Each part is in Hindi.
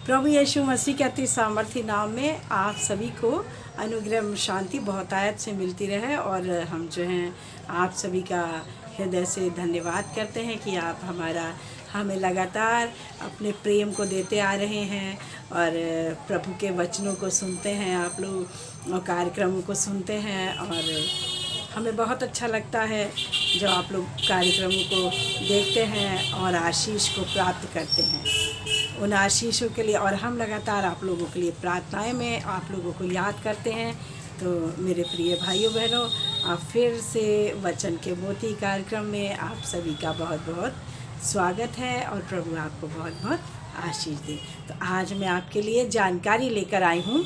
प्रभु यीशु मसीह के अति सामर्थ्य नाम में आप सभी को अनुग्रह शांति बहुतायत से मिलती रहे। और हम जो हैं आप सभी का हृदय से धन्यवाद करते हैं कि आप हमें लगातार अपने प्रेम को देते आ रहे हैं और प्रभु के वचनों को सुनते हैं आप लोग और कार्यक्रमों को सुनते हैं। और हमें बहुत अच्छा लगता है जब आप लोग कार्यक्रमों को देखते हैं और आशीष को प्राप्त करते हैं। उन आशीषों के लिए और हम लगातार आप लोगों के लिए प्रार्थनाएं में आप लोगों को याद करते हैं। तो मेरे प्रिय भाइयों बहनों, आप फिर से वचन के मोती कार्यक्रम में आप सभी का बहुत बहुत स्वागत है और प्रभु आपको बहुत बहुत आशीष दे। तो आज मैं आपके लिए जानकारी लेकर आई हूँ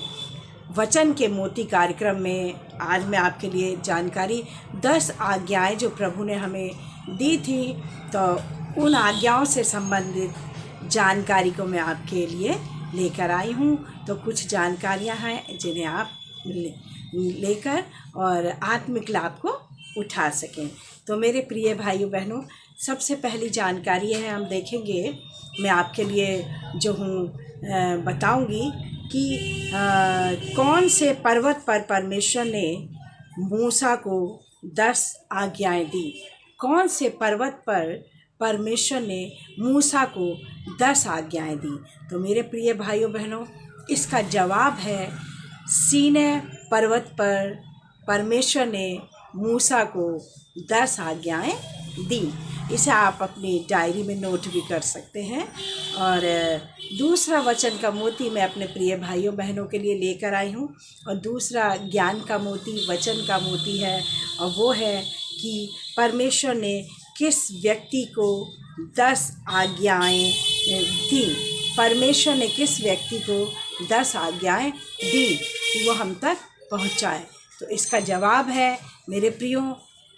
वचन के मोती कार्यक्रम में। आज मैं आपके लिए जानकारी 10 आज्ञाएं जो प्रभु ने हमें दी थी, तो उन आज्ञाओं से संबंधित जानकारी को मैं आपके लिए लेकर आई हूँ। तो कुछ जानकारियाँ हैं जिन्हें आप लेकर और आत्मिक लाभ को उठा सकें। तो मेरे प्रिय भाइयों बहनों, सबसे पहली जानकारी है, हम देखेंगे, मैं आपके लिए जो हूँ बताऊँगी कि कौन से पर्वत पर परमेश्वर ने मूसा को 10 आज्ञाएं दी। कौन से पर्वत पर परमेश्वर ने मूसा को 10 आज्ञाएं दी। तो मेरे प्रिय भाइयों बहनों, इसका जवाब है सीनै पर्वत पर परमेश्वर ने मूसा को 10 आज्ञाएं दी। इसे आप अपनी डायरी में नोट भी कर सकते हैं। और दूसरा वचन का मोती मैं अपने प्रिय भाइयों बहनों के लिए लेकर आई हूँ। और दूसरा ज्ञान का मोती, वचन का मोती है, और वो है कि परमेश्वर ने किस व्यक्ति को 10 आज्ञाएं दी। परमेश्वर ने किस व्यक्ति को 10 आज्ञाएं दी कि वो हम तक पहुँचाए। तो इसका जवाब है मेरे प्रियो,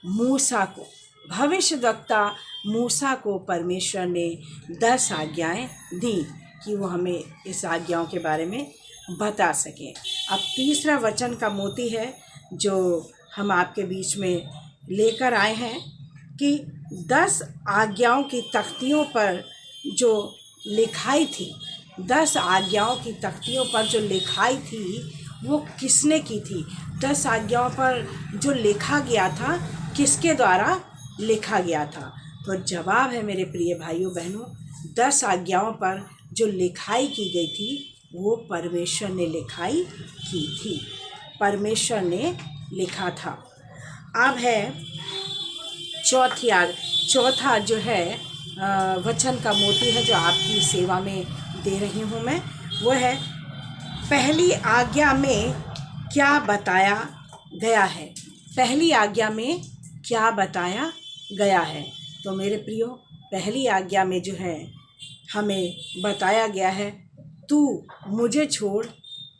मूसा को। भविष्यद्वक्ता मूसा को परमेश्वर ने 10 आज्ञाएं दी कि वो हमें इस आज्ञाओं के बारे में बता सकें। अब तीसरा वचन का मोती है जो हम आपके बीच में लेकर आए हैं कि 10 आज्ञाओं की तख्तियों पर जो लिखाई थी, 10 आज्ञाओं की तख्तियों पर जो लिखाई थी वो किसने की थी। 10 आज्ञाओं पर जो लिखा गया था, किसके द्वारा लिखा गया था। तो जवाब है मेरे प्रिय भाइयों बहनों, 10 आज्ञाओं पर जो लिखाई की गई थी वो परमेश्वर ने लिखाई की थी, परमेश्वर ने लिखा था। अब है चौथा जो है वचन का मोती है जो आपकी सेवा में दे रही हूँ मैं, वो है पहली आज्ञा में क्या बताया गया है। पहली आज्ञा में क्या बताया गया है। तो मेरे प्रियो, पहली आज्ञा में जो है हमें बताया गया है, तू मुझे छोड़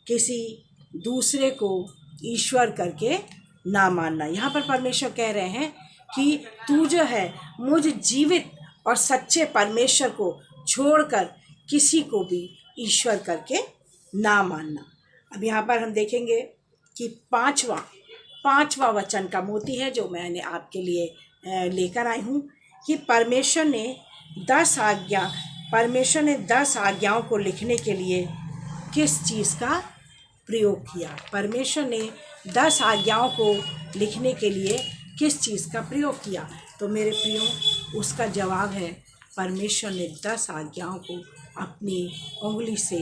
किसी दूसरे को ईश्वर करके ना मानना। यहाँ पर परमेश्वर कह रहे हैं कि तू जो है मुझ जीवित और सच्चे परमेश्वर को छोड़कर किसी को भी ईश्वर करके ना मानना। अब यहाँ पर हम देखेंगे कि पांचवा वचन का मोती है जो मैंने आपके लिए लेकर आई हूँ कि परमेश्वर ने 10 आज्ञाओं को लिखने के लिए किस चीज़ का प्रयोग किया। परमेश्वर ने 10 आज्ञाओं को लिखने के लिए किस चीज़ का प्रयोग किया। तो मेरे प्रियो, उसका जवाब है परमेश्वर ने 10 आज्ञाओं को अपनी उंगली से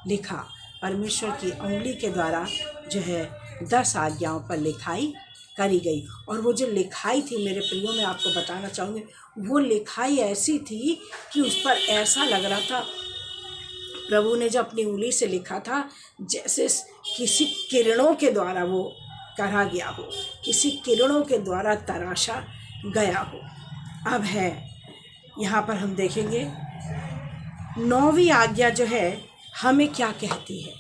लिखा। परमेश्वर की उंगली के द्वारा जो है 10 आज्ञाओं पर लिखाई करी गई। और वो जो लिखाई थी मेरे प्रियो, मैं आपको बताना चाहूँगी, वो लिखाई ऐसी थी कि उस पर ऐसा लग रहा था, प्रभु ने जो अपनी उंगली से लिखा था जैसे किसी किरणों के द्वारा वो करा गया हो, किसी किरणों के द्वारा तराशा गया हो। अब है यहाँ पर हम देखेंगे 9वीं आज्ञा जो है हमें क्या कहती है।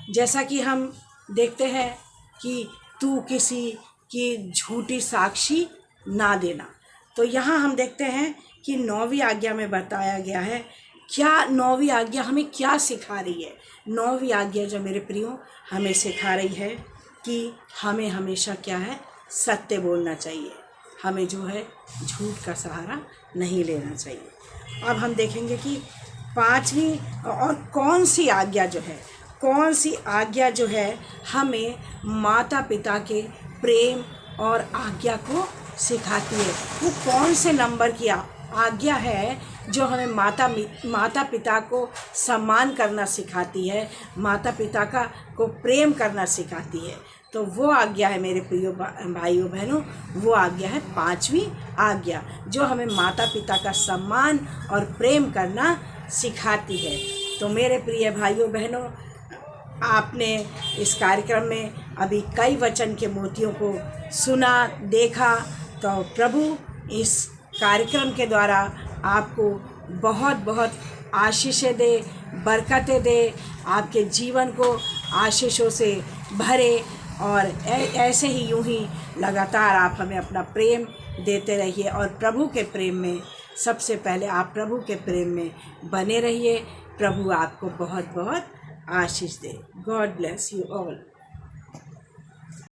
जैसा कि हम देखते हैं कि तू किसी की झूठी साक्षी ना देना। तो यहाँ हम देखते हैं कि 9वीं आज्ञा में बताया गया है, क्या 9वीं आज्ञा हमें क्या सिखा रही है। 9वीं आज्ञा जो मेरे प्रियो हमें सिखा रही है कि हमें हमेशा क्या है, सत्य बोलना चाहिए। हमें जो है झूठ का सहारा नहीं लेना चाहिए। अब हम देखेंगे कि पांचवी और कौन सी आज्ञा जो है हमें माता पिता के प्रेम और आज्ञा को सिखाती है। वो कौन से नंबर की आज्ञा है जो हमें माता पिता को सम्मान करना सिखाती है, माता पिता को प्रेम करना सिखाती है। तो वो आज्ञा है मेरे प्रिय भाइयों बहनों, वो आज्ञा है पांचवी आज्ञा, जो हमें माता पिता का सम्मान और प्रेम करना सिखाती है। तो मेरे प्रिय भाइयों बहनों, आपने इस कार्यक्रम में अभी कई वचन के मोतियों को सुना, देखा। तो प्रभु इस कार्यक्रम के द्वारा आपको बहुत बहुत आशीषें दे, बरकतें दे, आपके जीवन को आशीषों से भरे, और ऐसे ही यूं ही लगातार आप हमें अपना प्रेम देते रहिए। और प्रभु के प्रेम में, सबसे पहले आप प्रभु के प्रेम में बने रहिए। प्रभु आपको बहुत बहुत आशीष दे। God bless you all.